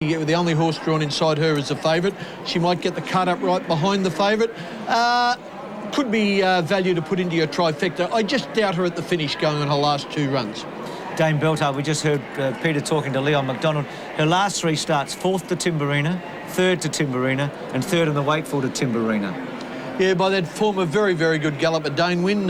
The only horse drawn inside her is the favourite. She might get the card up right behind the favourite. Could be value to put into your trifecta. I just doubt her at the finish going on her last two runs. Dame Belter, we just heard Peter talking to Leon McDonald. Her last three starts, 4th to Timberina, 3rd to Timberina, and 3rd in the Wakeful to Timberina. Yeah, by that former very, very good galloper, Dane Wynn,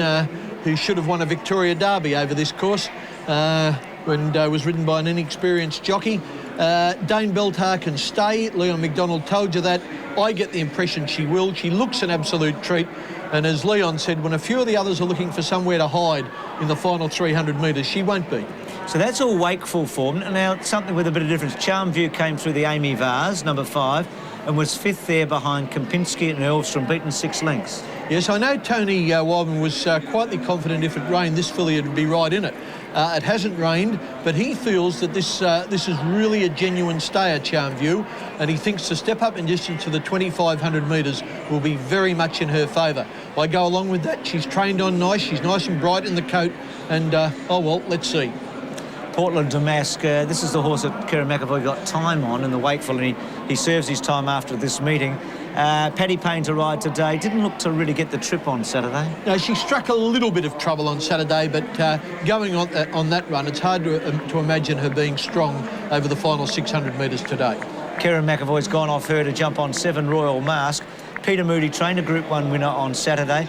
who should have won a Victoria Derby over this course, and was ridden by an inexperienced jockey. Dame Belter can stay. Leon McDonald told you that. I get the impression she will. She looks an absolute treat. And as Leon said, when a few of the others are looking for somewhere to hide in the final 300 metres, she won't be. So that's all Wakeful form. Now, something with a bit of difference. Charmview came through the Amy Vars, number 5, and was 5th there behind Kempinski and Elvstrom, beaten 6 lengths. Yes, I know Tony Wildman was quietly confident if it rained, this filly would be right in it. It hasn't rained, but he feels that this is really a genuine stayer, Charmview, and he thinks the step up in distance to the 2,500 metres will be very much in her favour. I go along with that. She's trained on nice. She's nice and bright in the coat, and oh well, let's see. Portland Damask, this is the horse that Kerrin McAvoy got time on in the Wakeful, and he serves his time after this meeting. Paddy Payne to ride today. Didn't look to really get the trip on Saturday. No, she struck a little bit of trouble on Saturday, but going on that run, it's hard to imagine her being strong over the final 600 metres today. Kerrin McAvoy's gone off her to jump on 7 Royal Mask. Peter Moody trained a Group 1 winner on Saturday.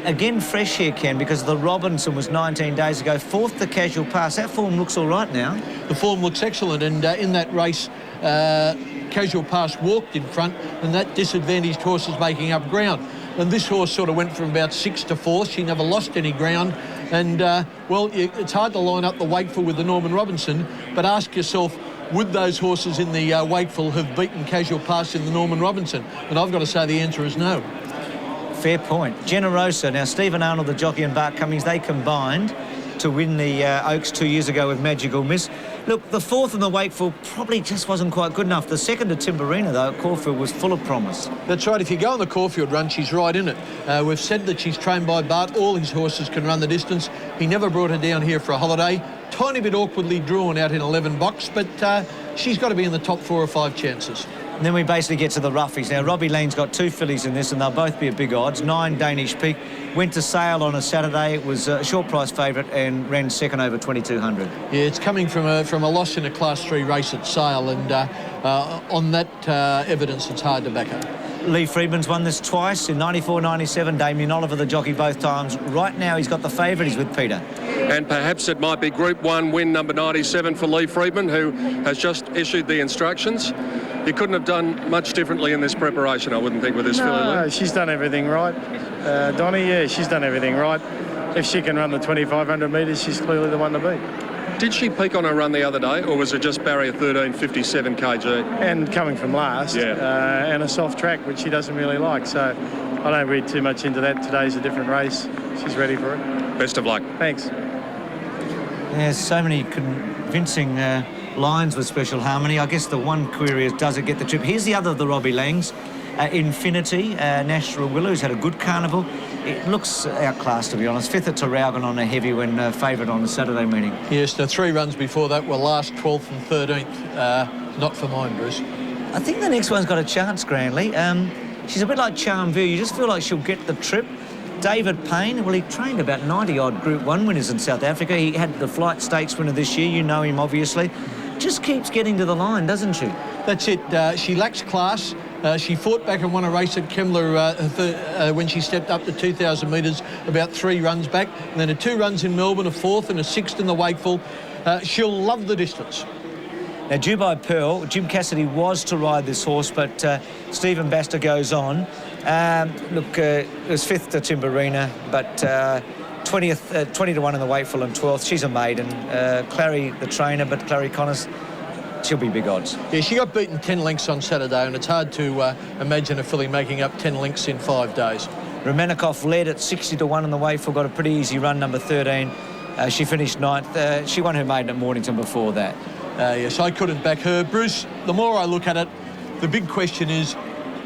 Again, fresh here, Ken, because the Robinson was 19 days ago. 4th, the Casual Pass. That form looks all right now. The form looks excellent, and in that race, Casual Pass walked in front, and that disadvantaged horse is making up ground. And this horse sort of went from about 6th to 4th. She never lost any ground. And, well, it's hard to line up the Wakeful with the Norman Robinson, but ask yourself, would those horses in the Wakeful have beaten Casual Pass in the Norman Robinson? And I've got to say the answer is no. Fair point. Generosa. Now, Stephen Arnold, the jockey, and Bart Cummings, they combined to win the Oaks 2 years ago with Magical Miss. Look, the 4th in the Wakeful probably just wasn't quite good enough. The 2nd to Timberina, though, at Caulfield, was full of promise. That's right. If you go on the Caulfield run, she's right in it. We've said that she's trained by Bart. All his horses can run the distance. He never brought her down here for a holiday. Tiny bit awkwardly drawn out in 11 box, but she's got to be in the top 4 or 5 chances. And then we basically get to the roughies. Now, Robbie Lane's got 2 fillies in this, and they'll both be at big odds. 9 Danish Peak. Went to Sale on a Saturday. It was a short price favourite and ran 2nd over 2,200. Yeah, it's coming from a loss in a Class 3 race at Sale, and on that evidence, it's hard to back up. Lee Friedman's won this twice in 94, 97. Damien Oliver, the jockey, both times. Right now, he's got the favourite. He's with Peter. And perhaps it might be Group 1 win number 97 for Lee Friedman, who has just issued the instructions. You couldn't have done much differently in this preparation, I wouldn't think, with this filly. No, she's done everything right. Donnie, yeah, she's done everything right. If she can run the 2,500 metres, she's clearly the one to beat. Did she peak on her run the other day, or was it just barrier 13, 57 kg? And coming from last, and a soft track, which she doesn't really like. So I don't read too much into that. Today's a different race. She's ready for it. Best of luck. Thanks. There's so many convincing lines with Special Harmony. I guess the one query is, does it get the trip? Here's the other of the Robbie Langs. Infinity, National Willow, who's had a good carnival. It looks outclassed, to be honest. 5th at Tarraugan on a heavy when favourite on the Saturday meeting. Yes, the 3 runs before that were last, 12th and 13th. Not for mine, Bruce. I think the next one's got a chance, Grandly. She's a bit like Charmview. You just feel like she'll get the trip. David Payne, well, he trained about 90-odd Group 1 winners in South Africa. He had the Flight Stakes winner this year. You know him, obviously. Just keeps getting to the line, doesn't she? That's it. She lacks class. She fought back and won a race at Kemmler when she stepped up to 2,000 metres, about 3 runs back. And then 2 runs in Melbourne, a 4th and a 6th in the Wakeful. She'll love the distance. Now, Dubai Pearl, Jim Cassidy was to ride this horse, but Stephen Baster goes on. Look, it was 5th to Timberina, but 20 to 1 in the Wakeful and 12th. She's a maiden. Clary, the trainer, but Clary Connors, she'll be big odds. Yeah, she got beaten 10 lengths on Saturday, and it's hard to imagine a filly making up 10 lengths in 5 days. Romanikoff led at 60 to 1 in the Wakeful, got a pretty easy run, number 13. She finished 9th. She won her maiden at Mornington before that. Yes, I couldn't back her. Bruce, the more I look at it, the big question is,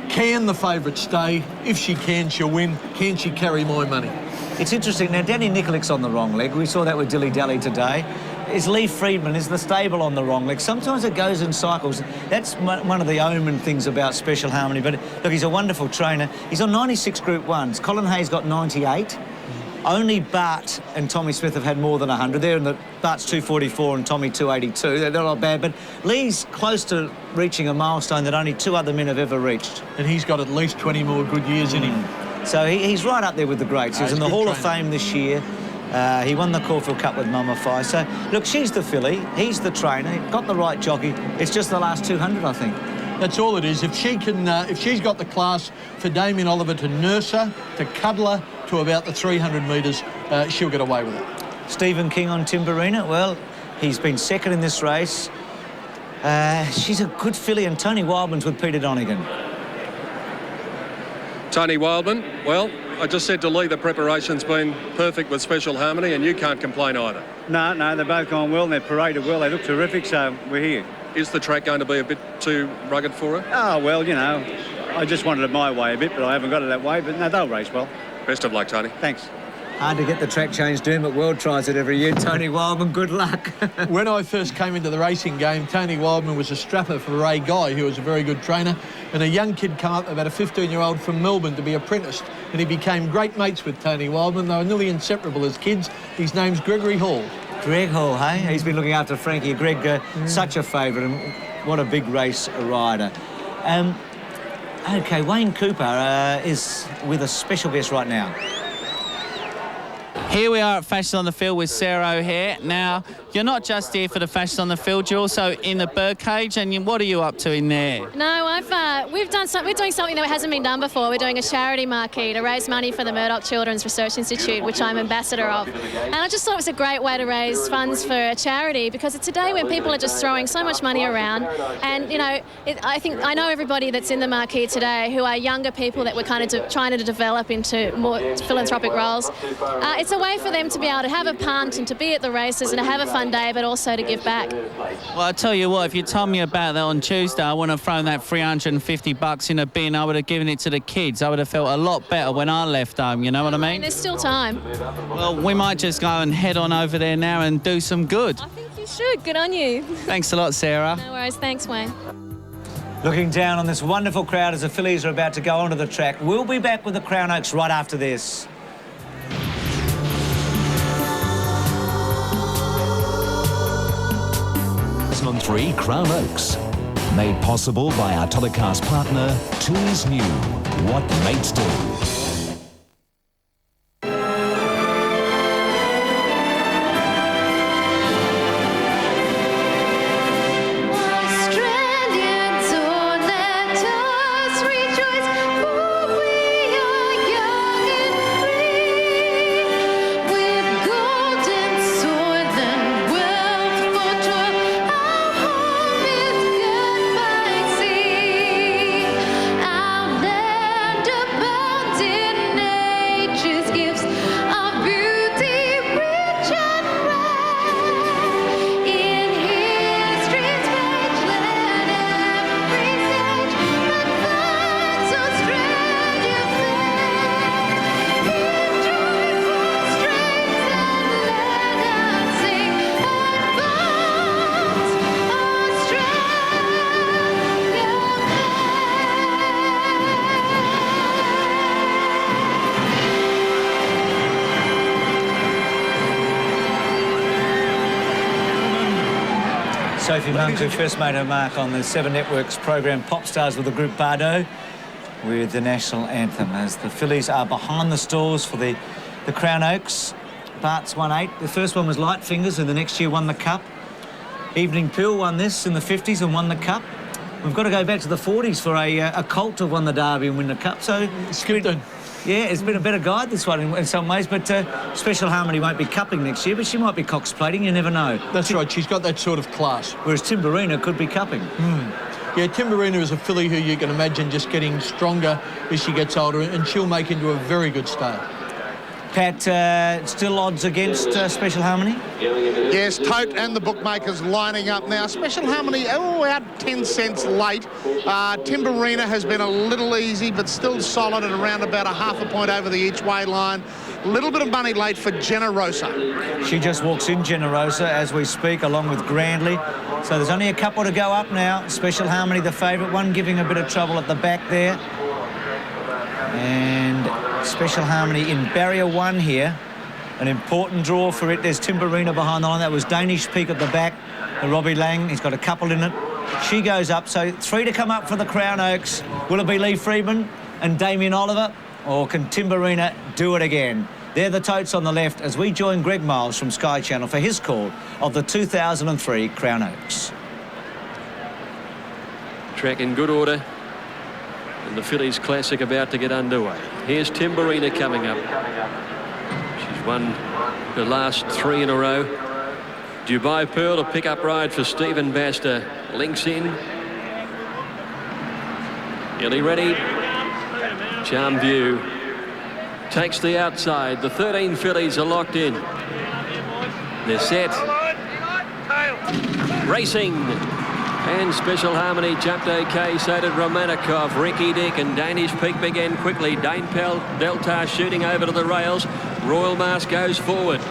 can the favourite stay? If she can, she'll win. Can she carry my money? It's interesting. Now, Danny Nikolic on the wrong leg. We saw that with Dilly Dally today. is Lee Freedman, is the stable on the wrong leg. Sometimes it goes in cycles. That's one of the omen things about Special Harmony. But look, he's a wonderful trainer. He's on 96 Group 1s. Colin Hayes got 98. Only Bart and Tommy Smith have had more than 100. They're in the Bart's 244 and Tommy 282. They're not bad, but Lee's close to reaching a milestone that only 2 other men have ever reached. And he's got at least 20 more good years in him. So he's right up there with the greats. He's in the Hall of Fame this year. He won the Caulfield Cup with Mummify. So, look, she's the filly. He's the trainer. Got the right jockey. It's just the last 200, I think. That's all it is. If she can, if she's got the class for Damien Oliver to nurse her, to cuddle her to about the 300 metres, she'll get away with it. Stephen King on Timberina. Well, he's been second in this race. She's a good filly, and Tony Wildman's with Peter Donegan. Tony Wildman, well, I just said to Lee the preparation's been perfect with Special Harmony, and you can't complain either. No, they've both gone well and they've paraded well. They look terrific, so we're here. Is the track going to be a bit too rugged for her? Oh, well, you know, I just wanted it my way a bit, but I haven't got it that way. But no, they'll race well. Best of luck, Tony. Thanks. Hard to get the track changed, Dermot World tries it every year. Tony Wildman, good luck. When I first came into the racing game, Tony Wildman was a strapper for Ray Guy, who was a very good trainer, and a young kid come up, about a 15-year-old from Melbourne, to be apprenticed, and he became great mates with Tony Wildman. They were nearly inseparable as kids. His name's Gregory Hall. Greg Hall, hey? He's been looking after Frankie. Greg, such a favourite, and what a big race rider. OK, Wayne Cooper is with a special guest right now. Here we are at Fashion on the Field with Sarah O'Hare. Now, you're not just here for the Fashion on the Field, you're also in the birdcage, and what are you up to in there? No, we're doing something that hasn't been done before. We're doing a charity marquee to raise money for the Murdoch Children's Research Institute, which I'm ambassador of. And I just thought it was a great way to raise funds for a charity, because it's a day when people are just throwing so much money around. And, you know, I know everybody that's in the marquee today who are younger people that we're kind of trying to develop into more philanthropic roles. It's a way for them to be able to have a punt and to be at the races and to have a fun day, but also to give back. Well, I tell you what, if you told me about that on Tuesday, I wouldn't have thrown that $350 in a bin. I would have given it to the kids. I would have felt a lot better when I left home, you know what I mean? There's still time. Well, we might just go and head on over there now and do some good. I think you should. Good on you. Thanks a lot, Sarah. No worries. Thanks, Wayne. Looking down on this wonderful crowd as the fillies are about to go onto the track. We'll be back with the Crown Oaks right after this. On 3 Crown Oaks. Made possible by our telecast partner, Tools New. What mates do. Sophie Monk, who first made her mark on the 7 Networks program Pop Stars with the group Bardo, with the national anthem, as the fillies are behind the stalls for the Crown Oaks. Bart's won 8. The first one was Light Fingers, who the next year won the Cup. Evening Pill won this in the 50s and won the Cup. We've got to go back to the 40s for a Colt to won the Derby and win the Cup. So Skipton. Yeah, it's been a better guide, this one, in some ways, but Special Harmony won't be cupping next year, but she might be Cox plating, you never know. That's right, she's got that sort of class. Whereas Timberina could be cupping. Yeah, Timberina is a filly who you can imagine just getting stronger as she gets older, and she'll make into a very good start. Pat, still odds against Special Harmony? Yes, Tote and the bookmakers lining up now. Special Harmony, out 10 cents late. Timberina has been a little easy, but still solid at around about a half a point over the each way line. A little bit of money late for Generosa. She just walks in, Generosa, as we speak, along with Grandly. So there's only a couple to go up now. Special Harmony, the favourite one, giving a bit of trouble at the back there. And Special Harmony in barrier 1 here. An important draw for it. There's Timberina behind the line. That was Danish Peak at the back. Robbie Lang, he's got a couple in it. She goes up. So 3 to come up for the Crown Oaks. Will it be Lee Friedman and Damien Oliver? Or can Timberina do it again? They're the totes on the left as we join Greg Miles from Sky Channel for his call of the 2003 Crown Oaks. Track in good order. And the Fillies Classic about to get underway. Here's Timberina coming up. She's won her last 3 in a row. Dubai Pearl, a pick-up ride for Stephen Baster. Links in. Nearly ready. Charm View takes the outside. The 13 fillies are locked in. They're set. Racing. And Special Harmony jumped okay, so did Romanikov. Ricky Dick and Danish Peak began quickly. Dane Beltar shooting over to the rails. Royal Mask goes forward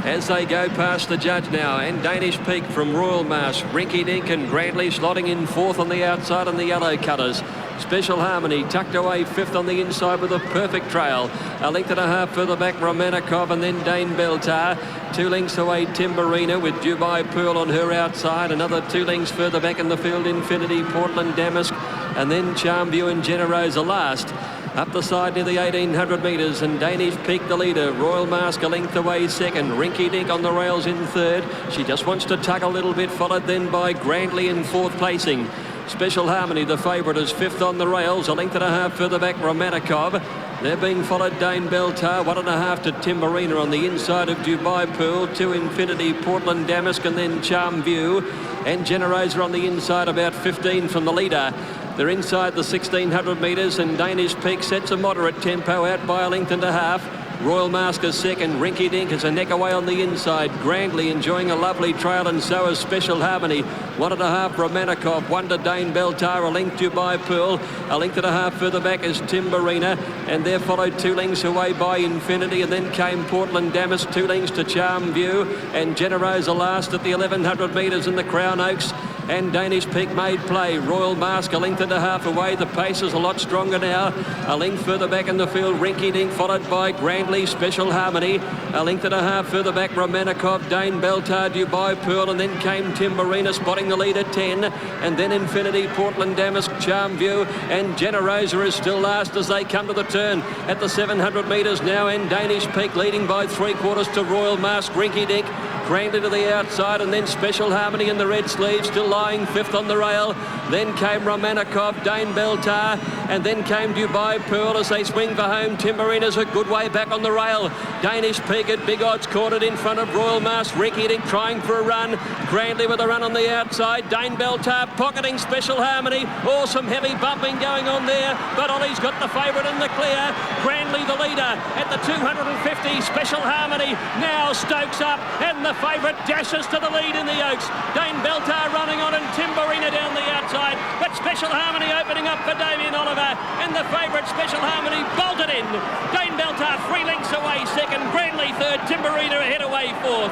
as they go past the judge now, and Danish Peak from Royal Mask. Rinky Dink and Grandly slotting in 4th on the outside on the yellow cutters. Special Harmony tucked away 5th on the inside with a perfect trail. A length and a half further back, Romanikov, and then Dane Beltar. 2 lengths away, Timberina with Dubai Pearl on her outside. Another 2 lengths further back in the field, Infinity, Portland Damask, and then Charm View and Generosa last. Up the side near the 1800 metres, and Danish Peak the leader. Royal Mask a length away 2nd. Rinky Dink on the rails in 3rd. She just wants to tug a little bit, followed then by Grandly in 4th placing. Special Harmony, the favourite, is 5th on the rails. A length and a half further back, Romanikov. They're being followed, Dane Beltar, 1.5 to Timberina on the inside of Dubai Pearl. 2 Infinity, Portland Damask, and then Charm View. And Generosa on the inside, about 15 from the leader. They're inside the 1600 metres, and Danish Peak sets a moderate tempo out by a length and a half. Royal Mask is 2nd. Rinky Dink is a neck away on the inside. Grandly enjoying a lovely trail, and so is Special Harmony. 1.5 Romanikov, 1 to Dane Beltar, a length Dubai Pearl. A length and a half further back is Timberina, and they're followed 2 lengths away by Infinity, and then came Portland Damask, 2 lengths to Charm View, and Generosa last at the 1100 metres in the Crown Oaks. And Danish Peak made play. Royal Mask a length and a half away. The pace is a lot stronger now. A length further back in the field, Rinky Dink, followed by Grandly, Special Harmony. A length and a half further back, Romanikov, Dane Beltar, Dubai Pearl, and then came Timberina spotting the lead at 10. And then Infinity, Portland Damask, Charm View, and Generosa is still last as they come to the turn at the 700 metres now, and Danish Peak leading by 3/4 to Royal Mask. Rinky Dink, Grandly to the outside, and then Special Harmony in the red sleeve, still lying 5th on the rail. Then came Romanikov, Dane Beltar, and then came Dubai Pearl as they swing for home. Timberina's a good way back on the rail. Danish Peak at big odds, caught it in front of Royal Mask. Ricky Dink trying for a run. Grandly with a run on the outside. Dane Beltar pocketing Special Harmony. Awesome heavy bumping going on there, but Ollie's got the favourite in the clear. Grandly the leader at the 250. Special Harmony now Stokes up, and the favourite dashes to the lead in the Oaks. Dane Beltar running on, and Timberina down the outside, but Special Harmony opening up for Damien Oliver, and the favourite Special Harmony bolted in. Dane Beltar 3 lengths away 2nd, Grandly 3rd, Timberina ahead away 4th,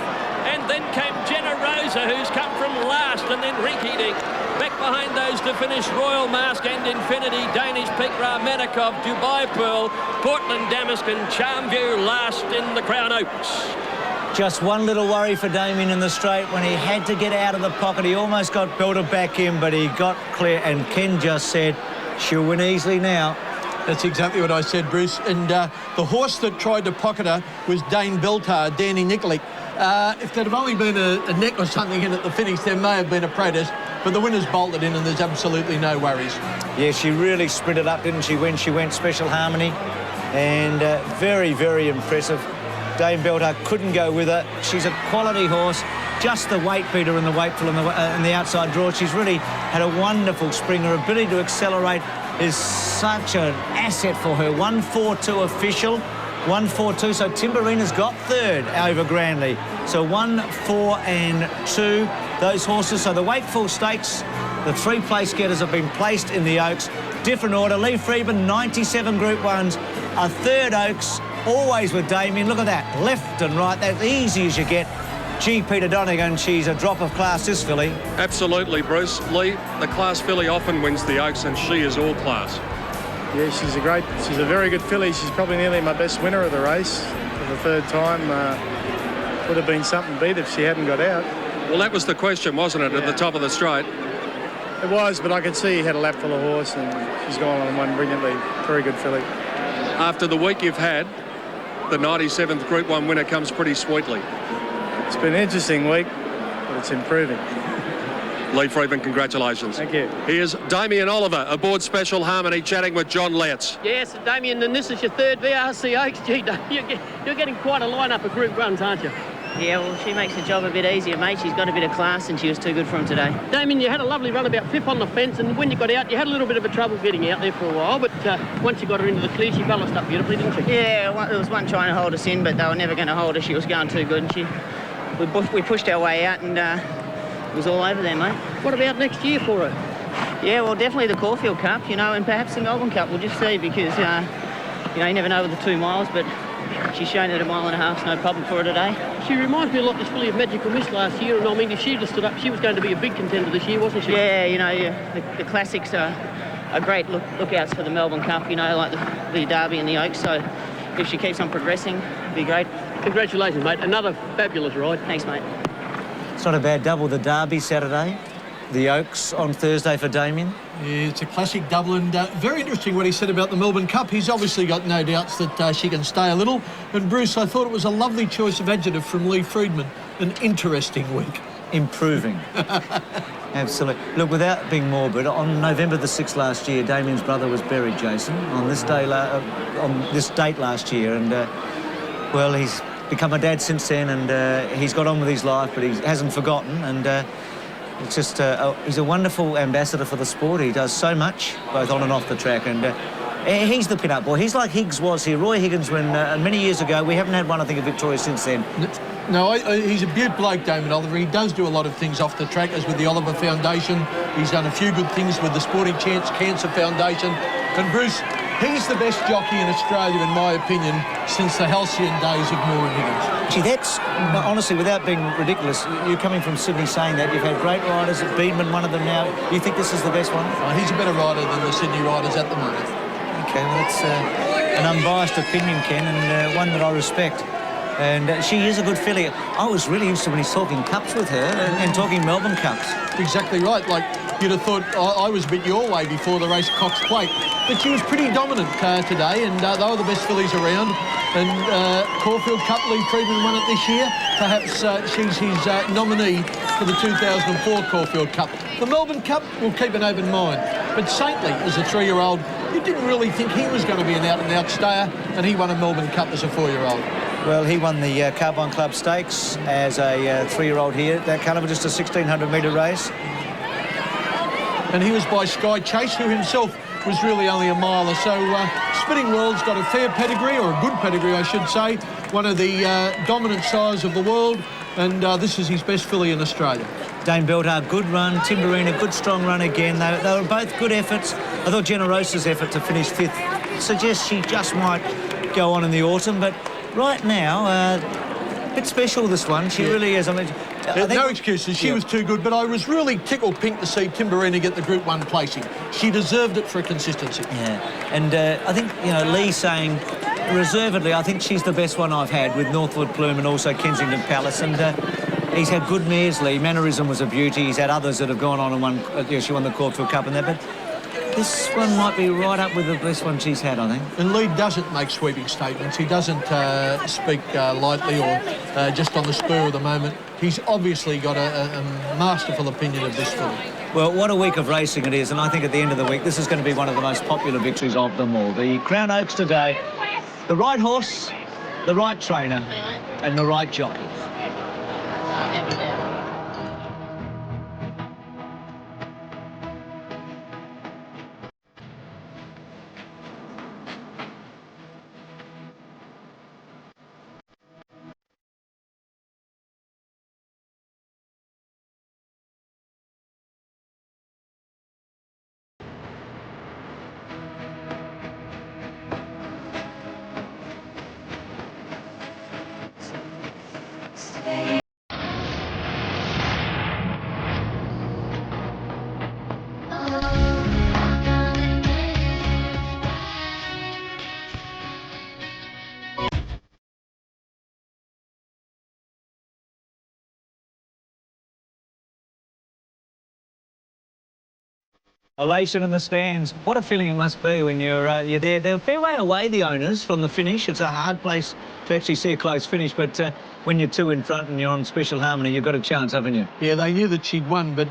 and then came Generosa, who's come from last, and then Rinky Dink. Back behind those to finish Royal Mask and Infinity, Danish Peak, Romanikov, Dubai Pearl, Portland Damask, and Charm View last in the Crown Oaks. Just one little worry for Damien in the straight when he had to get out of the pocket. He almost got belted back in, but he got clear, and Ken just said she'll win easily now. That's exactly what I said, Bruce. And the horse that tried to pocket her was Dane Beltar, Danny Nikolic. If there'd have only been a neck or something in at the finish, there may have been a protest, but the winner's bolted in and there's absolutely no worries. Yeah, she really sprinted up, didn't she, when she went Special Harmony? And very, very impressive. Dane Beltar couldn't go with her. She's a quality horse. Just the weight beater in the Wakeful and the outside draw. She's really had a wonderful spring. Her ability to accelerate is such an asset for her. 1-4-2 official. 1-4-2. So Timberina's got 3rd over Grandly. So 1, 4 and 2. Those horses. So the Wakeful Stakes, the 3 place getters have been placed in the Oaks. Different order. Lee Friedman, 97 Group 1s. A 3rd Oaks. always with Damien. Look at that, left and right, that's easy as you get. Gee, Peter Donegan, she's a drop of class, this filly. Absolutely, Bruce. Lee, the class filly often wins the Oaks, and she is all class. Yeah, she's a very good filly. She's probably nearly my best winner of the race for the third time. Would have been something beat if she hadn't got out. Well, that was the question, wasn't it, at the top of the straight? It was, but I could see he had a lap full of horse, and she's gone on one brilliantly. Very good filly. After the week you've had, the 97th Group 1 winner comes pretty sweetly. It's been an interesting week, but it's improving. Lee Freedman, congratulations. Thank you. Here's Damien Oliver aboard Special Harmony chatting with John Letts. Yes, Damien, and this is your third VRC Oaks. Gee, you're getting quite a lineup of Group 1s, aren't you? Yeah, well, she makes the job a bit easier, mate. She's got a bit of class and she was too good for him today. Damien, you had a lovely run about fifth on the fence, and when you got out, you had a little bit of a trouble getting out there for a while, but once you got her into the clear, she balanced up beautifully, didn't she? Yeah, there was one trying to hold us in, but they were never going to hold her. She was going too good, and we pushed our way out, and it was all over there, mate. What about next year for her? Yeah, well, definitely the Caulfield Cup, and perhaps the Melbourne Cup. We'll just see, because, you never know with the 2 miles, but she's shown that a mile and a half's no problem for her today. She reminds me a lot, this filly, of Magical Miss last year, and I mean, if she'd have stood up, she was going to be a big contender this year, wasn't she? Yeah, the classics are great lookouts for the Melbourne Cup, like the Derby and the Oaks, so if she keeps on progressing, it'd be great. Congratulations, mate. Another fabulous ride. Thanks, mate. It's not a bad double, the Derby Saturday, the Oaks on Thursday for Damien. Yeah, it's a classic double, and very interesting what he said about the Melbourne Cup. He's obviously got no doubts that she can stay a little. And Bruce, I thought it was a lovely choice of adjective from Lee Freedman. An interesting week. Improving. Absolutely. Look, without being morbid, on November the 6th last year, Damien's brother was buried, Jason, on this date last year, and well, he's become a dad since then, and he's got on with his life, but he hasn't forgotten, and it's just, he's a wonderful ambassador for the sport. He does so much, both on and off the track, and he's the pin-up boy. He's like Higgs was here. Roy Higgins, when many years ago, we haven't had one, I think, of Victoria since then. No, he's a beaut bloke, Damien Oliver. He does do a lot of things off the track, as with the Oliver Foundation. He's done a few good things with the Sporting Chance Cancer Foundation. And Bruce, he's the best jockey in Australia, in my opinion, since the halcyon days of Moore and Higgins. Gee, that's, honestly, without being ridiculous, you're coming from Sydney saying that. You've had great riders, Beedman, one of them now. You think this is the best one? Oh, he's a better rider than the Sydney riders at the moment. OK, well, that's an unbiased opinion, Ken, and one that I respect. And she is a good filly. I was really interested when he's talking cups with her and talking Melbourne Cups. Exactly right. Like, you'd have thought I was a bit your way before the race Cox Plate. But she was pretty dominant today, and they were the best fillies around. And Caulfield Cup, Lee Freedman won it this year. Perhaps she's his nominee for the 2004 Caulfield Cup. The Melbourne Cup, we'll keep an open mind. But Saintly, as a 3-year-old, you didn't really think he was going to be an out-and-out stayer, and he won a Melbourne Cup as a 4-year-old. Well, he won the Carbine Club Stakes as a 3-year-old here. That calibre, just a 1,600-metre race. And he was by Sky Chase, who himself was really only a mile or so. Spinning World's got a fair pedigree, or a good pedigree, I should say. One of the dominant sires of the world, and this is his best filly in Australia. Dane Beltar, good run. Timberina, good strong run again. They were both good efforts. I thought Generosa's effort to finish 5th suggests she just might go on in the autumn, but right now, a bit special, this one. She really is. I mean, no excuses. She was too good, but I was really tickled pink to see Timberina get the Group 1 placing. She deserved it for consistency. Yeah, and I think, Lee saying, reservedly, I think she's the best one I've had, with Northwood Plume and also Kensington Palace, and he's had good mares, Lee. Mannerism was a beauty. He's had others that have gone on and won, she won the Caulfield Cup and that, but this one might be right up with the best one she's had, I think. And Lee doesn't make sweeping statements. He doesn't speak lightly or just on the spur of the moment. He's obviously got a masterful opinion of this filly. Well, what a week of racing it is, and I think at the end of the week, this is going to be one of the most popular victories of them all. The Crown Oaks today, the right horse, the right trainer, and the right jockey. Elation in the stands. What a feeling it must be when you're there. They're a fair way away, the owners, from the finish. It's a hard place to actually see a close finish, but when you're two in front and you're on Special Harmony, you've got a chance, haven't you? Yeah, they knew that she'd won, but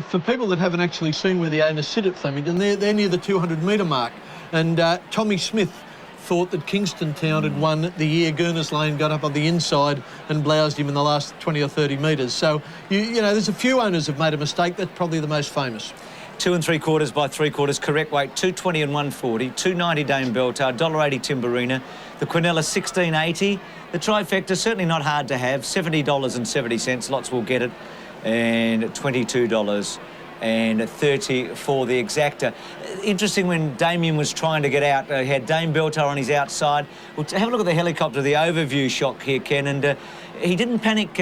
for people that haven't actually seen where the owners sit at Flemington, they're near the 200-metre mark. And Tommy Smith thought that Kingston Town had won the year Gurner's Lane got up on the inside and bloused him in the last 20 or 30 metres. So, you know, there's a few owners have made a mistake. That's probably the most famous. 2 3/4 by 3/4, correct weight, 220 and 140, 290 Dame Beltar, $1.80 Timberina, the Quinella 16.80. The trifecta, certainly not hard to have, $70.70, lots will get it, and $22.30 for the exacta. Interesting when Damien was trying to get out, he had Dame Beltar on his outside. We'll have a look at the helicopter, the overview shot here, Ken, and he didn't panic.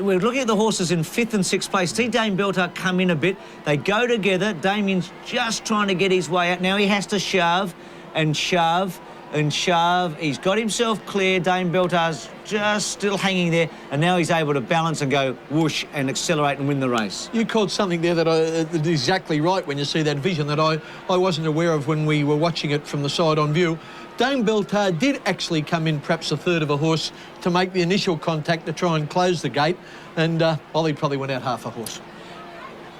We're looking at the horses in 5th and 6th place. See Dame Beltar come in a bit. They go together. Damien's just trying to get his way out. Now he has to shove and shove and shove. He's got himself clear. Dame Beltar's just still hanging there, and now he's able to balance and go whoosh and accelerate and win the race. You called something there that is exactly right when you see that vision that I wasn't aware of when we were watching it from the side on view. Dame Beltar did actually come in perhaps a third of a horse to make the initial contact to try and close the gate, and Ollie probably went out half a horse.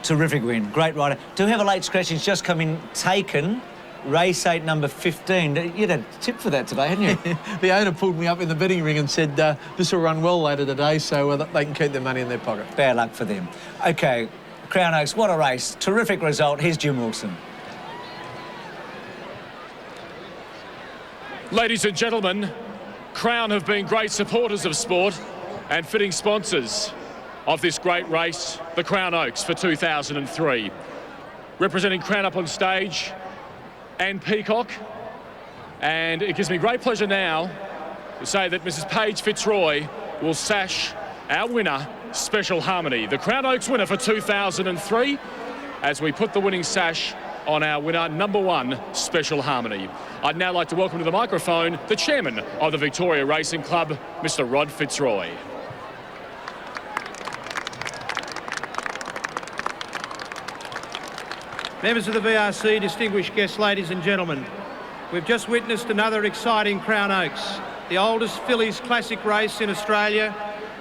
Terrific win, great rider. Do have a late scratch, he's just come in, taken. Race 8, number 15. You'd had a tip for that today, hadn't you? The owner pulled me up in the betting ring and said this will run well later today, so they can keep their money in their pocket. Bad luck for them. OK, Crown Oaks, what a race. Terrific result. Here's Jim Wilson. Ladies and gentlemen, Crown have been great supporters of sport and fitting sponsors of this great race, the Crown Oaks for 2003. Representing Crown up on stage, Anne Peacock, and it gives me great pleasure now to say that Mrs. Paige Fitzroy will sash our winner, Special Harmony, the Crown Oaks winner for 2003, as we put the winning sash on our winner, number 1, Special Harmony. I'd now like to welcome to the microphone the chairman of the Victoria Racing Club, Mr. Rod Fitzroy. Members of the VRC, distinguished guests, ladies and gentlemen, we've just witnessed another exciting Crown Oaks, the oldest fillies classic race in Australia,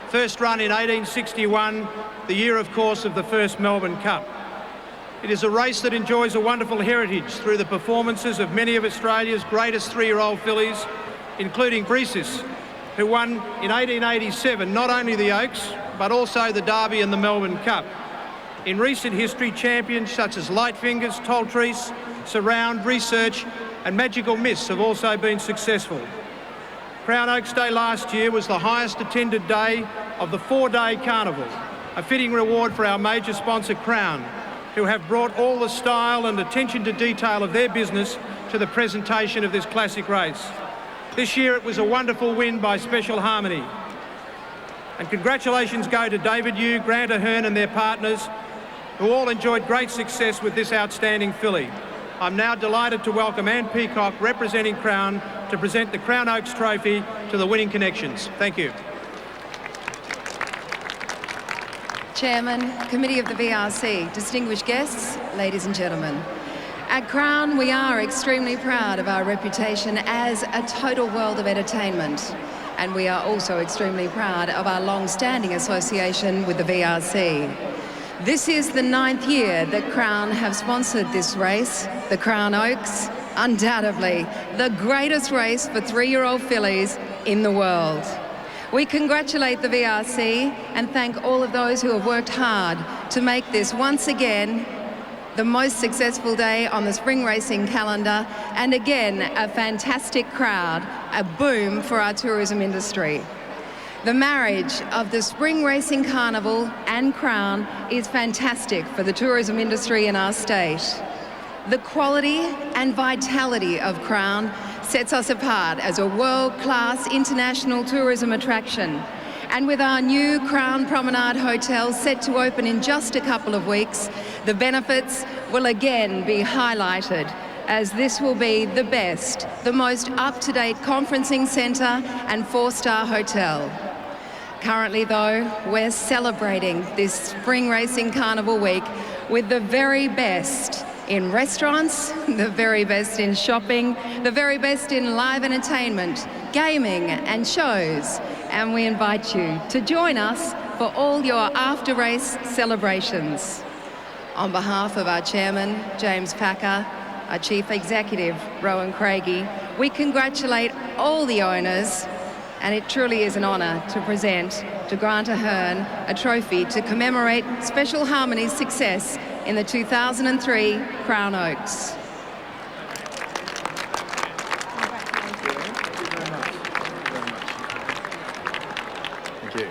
first run in 1861, the year, of course, of the first Melbourne Cup. It is a race that enjoys a wonderful heritage through the performances of many of Australia's greatest 3-year-old fillies, including Breesis, who won in 1887 not only the Oaks, but also the Derby and the Melbourne Cup. In recent history, champions such as Lightfingers, Toltrease, Surround, Research and Magical Miss have also been successful. Crown Oaks Day last year was the highest attended day of the 4-day carnival, a fitting reward for our major sponsor Crown, who have brought all the style and attention to detail of their business to the presentation of this classic race. This year it was a wonderful win by Special Harmony. And congratulations go to David Yu, Grant Ahern and their partners, who all enjoyed great success with this outstanding filly. I'm now delighted to welcome Anne Peacock, representing Crown, to present the Crown Oaks Trophy to the winning connections. Thank you. Chairman, Committee of the VRC, distinguished guests, ladies and gentlemen. At Crown, we are extremely proud of our reputation as a total world of entertainment. And we are also extremely proud of our long-standing association with the VRC. This is the 9th year that Crown have sponsored this race, the Crown Oaks, undoubtedly the greatest race for 3-year-old fillies in the world. We congratulate the VRC and thank all of those who have worked hard to make this once again the most successful day on the spring racing calendar, and again a fantastic crowd, a boom for our tourism industry. The marriage of the Spring Racing Carnival and Crown is fantastic for the tourism industry in our state. The quality and vitality of Crown sets us apart as a world-class international tourism attraction. And with our new Crown Promenade Hotel set to open in just a couple of weeks, the benefits will again be highlighted, as this will be the best, the most up-to-date conferencing centre and 4-star hotel. Currently though, we're celebrating this Spring Racing Carnival Week with the very best in restaurants, the very best in shopping, the very best in live entertainment, gaming and shows. And we invite you to join us for all your after-race celebrations. On behalf of our chairman, James Packer, our chief executive, Rowan Craigie, we congratulate all the owners, and it truly is an honour to present to Grant Ahern a trophy to commemorate Special Harmony's success in the 2003 Crown Oaks. Thank you.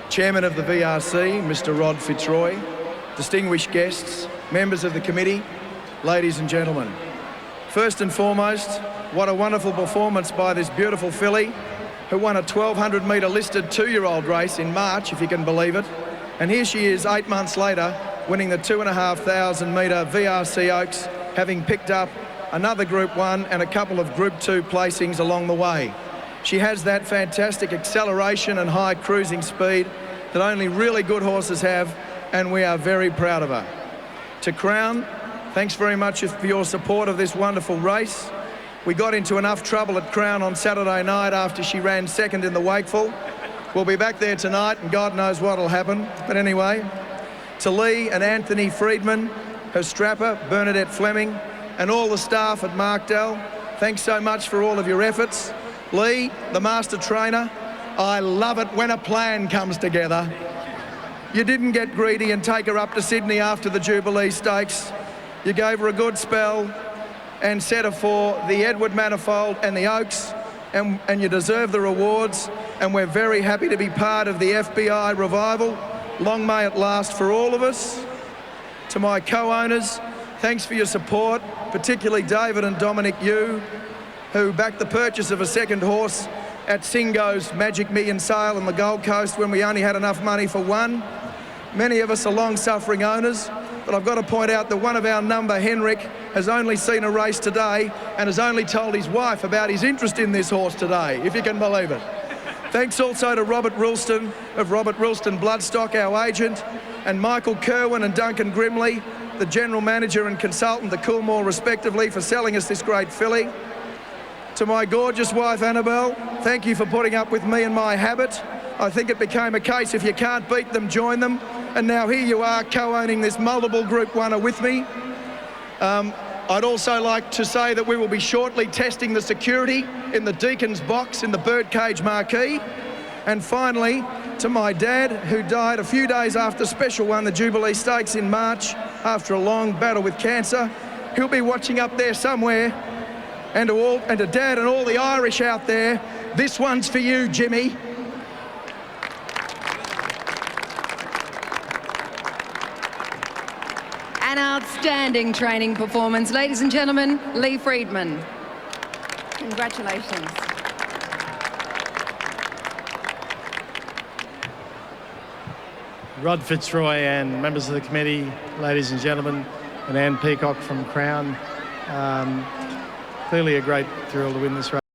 Chairman of the VRC, Mr. Rod Fitzroy, distinguished guests, members of the committee, ladies and gentlemen. First and foremost, what a wonderful performance by this beautiful filly who won a 1,200 metre listed 2-year-old race in March, if you can believe it. And here she is 8 months later, winning the 2,500 metre VRC Oaks, having picked up another Group 1 and a couple of Group 2 placings along the way. She has that fantastic acceleration and high cruising speed that only really good horses have, and we are very proud of her. To Crown, thanks very much for your support of this wonderful race. We got into enough trouble at Crown on Saturday night after she ran second in the Wakeful. We'll be back there tonight and God knows what'll happen. But anyway, to Lee and Anthony Friedman, her strapper, Bernadette Fleming, and all the staff at Markdale, thanks so much for all of your efforts. Lee, the master trainer, I love it when a plan comes together. You didn't get greedy and take her up to Sydney after the Jubilee Stakes. You gave her a good spell and set her for the Edward Manifold and the Oaks, and you deserve the rewards, and we're very happy to be part of the FBI revival. Long may it last for all of us. To my co-owners, thanks for your support, particularly David and Dominic Yu, who backed the purchase of a second horse at Singo's Magic Million sale on the Gold Coast when we only had enough money for one. Many of us are long-suffering owners, but I've got to point out that one of our number, Henrik, has only seen a race today and has only told his wife about his interest in this horse today, if you can believe it. Thanks also to Robert Ralston of Robert Ralston Bloodstock, our agent, and Michael Kerwin and Duncan Grimley, the general manager and consultant to Coolmore respectively, for selling us this great filly. To my gorgeous wife, Annabelle, thank you for putting up with me and my habit. I think it became a case, if you can't beat them, join them. And now here you are, co-owning this multiple Group 1er with me. I'd also like to say that we will be shortly testing the security in the Deacon's box in the birdcage marquee. And finally, to my dad, who died a few days after Special won the Jubilee Stakes in March after a long battle with cancer. He'll be watching up there somewhere. And to Dad and all the Irish out there, this one's for you, Jimmy. An outstanding training performance. Ladies and gentlemen, Lee Friedman. Congratulations. Rod Fitzroy and members of the committee, ladies and gentlemen, and Anne Peacock from Crown. Clearly a great thrill to win this race.